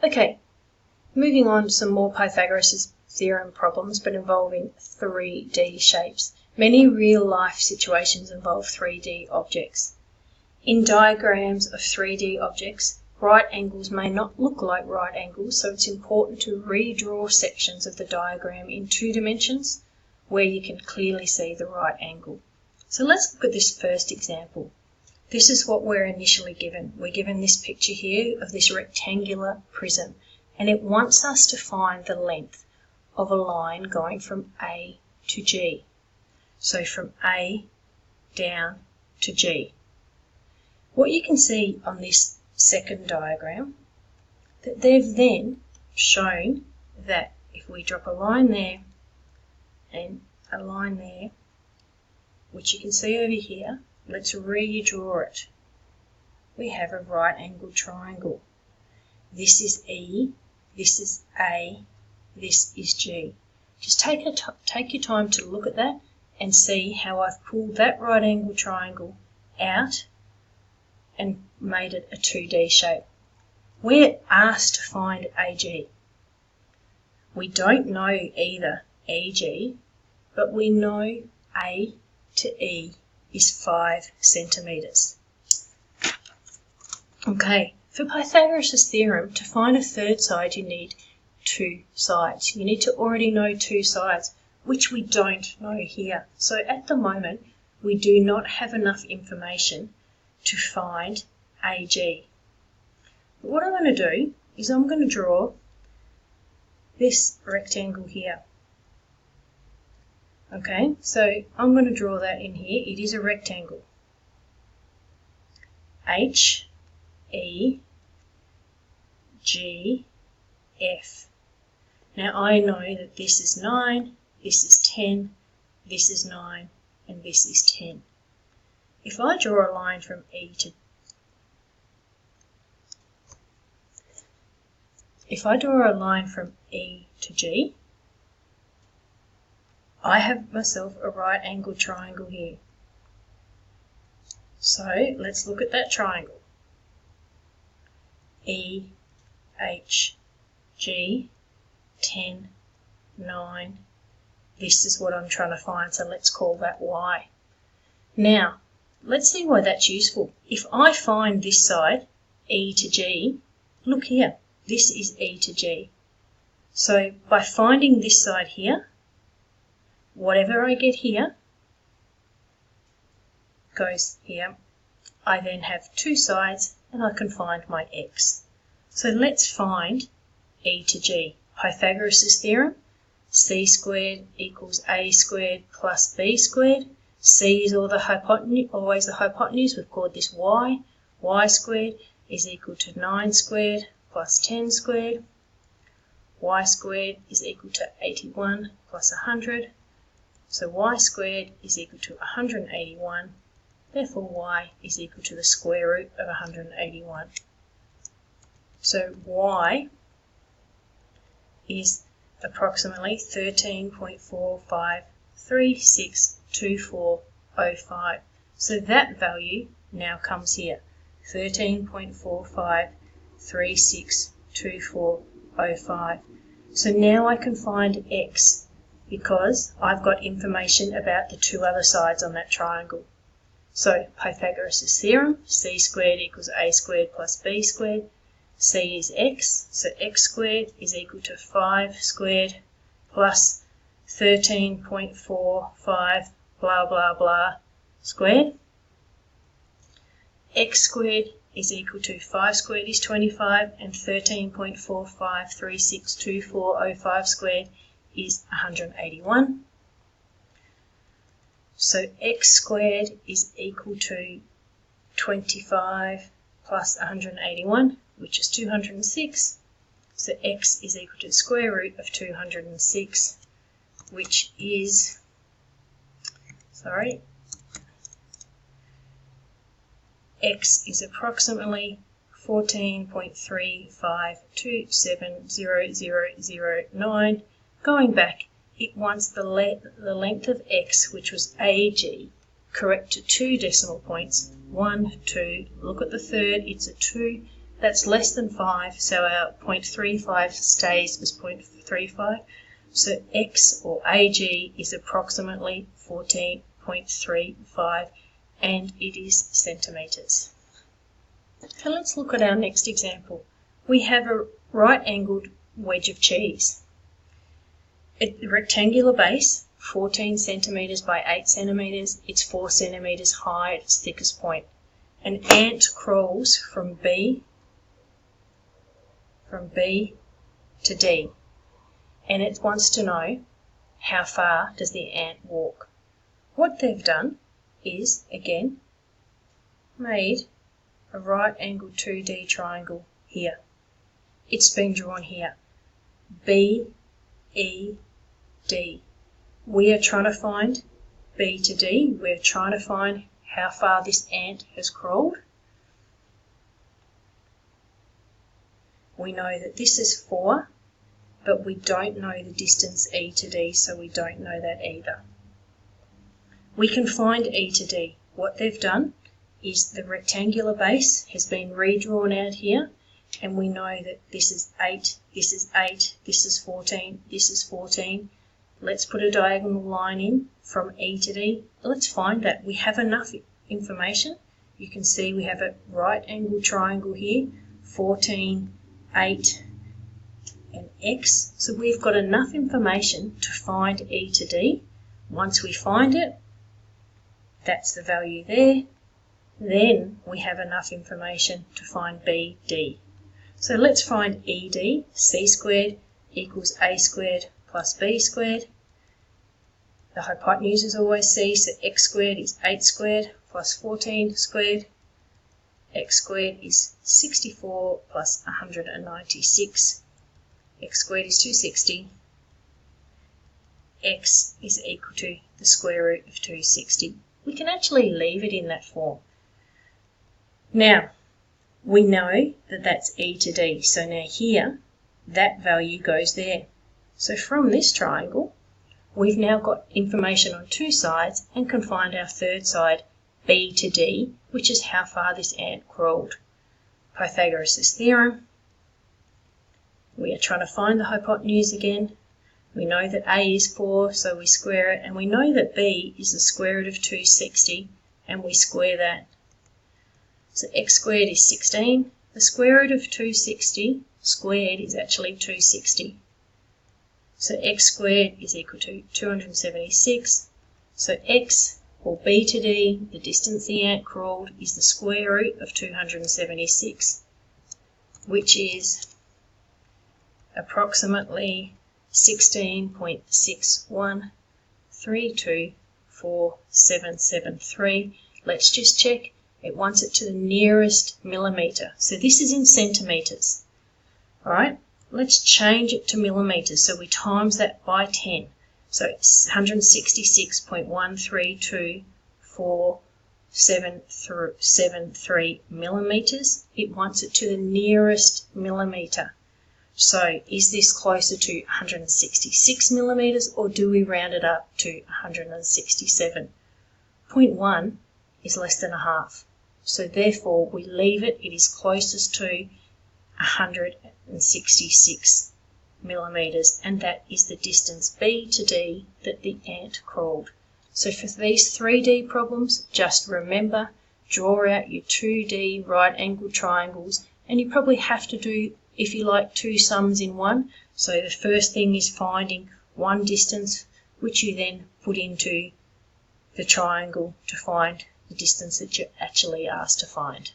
Okay, moving on to some more Pythagoras' theorem problems, but involving 3D shapes. Many real-life situations involve 3D objects. In diagrams of 3D objects, right angles may not look like right angles, so it's important to redraw sections of the diagram in 2 dimensions where you can clearly see the right angle. So let's look at this first example. This is what we're initially given. We're given this picture here of this rectangular prism, and it wants us to find the length of a line going from A to G. So from A down to G. What you can see on this second diagram, that they've then shown that if we drop a line there and a line there, which you can see over here, let's redraw it. We have a right angled triangle. This is E, this is A, this is G. Just take your time to look at that and see how I've pulled that right angled triangle out and made it a 2D shape. We're asked to find AG. We don't know either EG, but we know A to E is 5 centimetres. Okay, for Pythagoras' theorem, to find a third side you need 2 sides. You need to already know 2 sides, which we don't know here. So at the moment, we do not have enough information to find AG. But what I'm going to do is I'm going to draw this rectangle here. Okay, so I'm going to draw that in here. It is a rectangle. H, E, G, F. Now I know that this is 9, this is 10, this is 9, and this is 10. If I draw a line from E to G, I have myself a right angled triangle here. So let's look at that triangle. E, H, G, 10, 9. This is what I'm trying to find, so let's call that Y. Now, let's see why that's useful. If I find this side, E to G, look here, this is E to G. So by finding this side here, whatever I get here goes here. I then have 2 sides and I can find my X. So let's find E to G. Pythagoras' theorem, C squared equals A squared plus B squared. C is always the hypotenuse. We've called this Y. Y squared is equal to 9 squared plus 10 squared. Y squared is equal to 81 plus 100. So Y squared is equal to 181. Therefore Y is equal to the square root of 181. So Y is approximately 13.45362405. So that value now comes here, 13.45362405. So now I can find X because I've got information about the 2 other sides on that triangle. So Pythagoras' theorem, C squared equals A squared plus B squared. C is X, so X squared is equal to 5 squared plus 13.45 blah blah blah squared. X squared is equal to 5 squared is 25 and 13.45362405 squared is 181. So X squared is equal to 25 plus 181, which is 206. So X is equal to the square root of 206, which is, X is approximately 14.35270009. Going back, it wants the length of X, which was AG, correct to 2 decimal points. 1, 2, look at the third, it's a 2, That's less than 5, so our 0.35 stays as 0.35. So x, or AG, is approximately 14.35, and it is centimetres. So let's look at our next example. We have a right-angled wedge of cheese. A rectangular base, 14 centimetres by 8 centimetres. It's 4 centimetres high at its thickest point. An ant crawls from B to D, and it wants to know how far does the ant walk. What they've done is, again, made a right angled 2D triangle here. It's been drawn here. B, E, D. We are trying to find B to D. We're trying to find how far this ant has crawled. We know that this is 4, but we don't know the distance E to D, so we don't know that either. We can find E to D. What they've done is the rectangular base has been redrawn out here, and we know that this is 8, this is 8, this is 14, this is 14. Let's put a diagonal line in from E to D. Let's find that. We have enough information. You can see we have a right angle triangle here, 14, 8, and X. So we've got enough information to find E to D. Once we find it, that's the value there. Then we have enough information to find BD. So let's find ED. C squared equals A squared plus B squared. The hypotenuse is always C, so X squared is 8 squared plus 14 squared. X squared is 64 plus 196. X squared is 260. X is equal to the square root of 260. We can actually leave it in that form. Now, we know that that's E to D, so now here, that value goes there. So from this triangle, we've now got information on two sides and can find our third side, B to D, which is how far this ant crawled. Pythagoras' theorem. We are trying to find the hypotenuse again. We know that A is 4, so we square it, and we know that B is the square root of 260, and we square that. So x squared is 16. The square root of 260 squared is actually 260. So x squared is equal to 276. So x, or B to D, the distance the ant crawled, is the square root of 276, which is approximately 16.61324773. Let's just check. It wants it to the nearest millimetre. So this is in centimetres. Alright, let's change it to millimetres. So we times that by 10. So it's 166.1324773 millimetres. It wants it to the nearest millimetre. So is this closer to 166 millimetres, or do we round it up to 167? 0.1 is less than a half. So therefore we leave it. It is closest to 166 millimetres, and that is the distance B to D that the ant crawled. So for these 3D problems, just remember, draw out your 2D right angled triangles, and you probably have to do, if you like, two sums in one. So the first thing is finding one distance, which you then put into the triangle to find the distance that you're actually asked to find.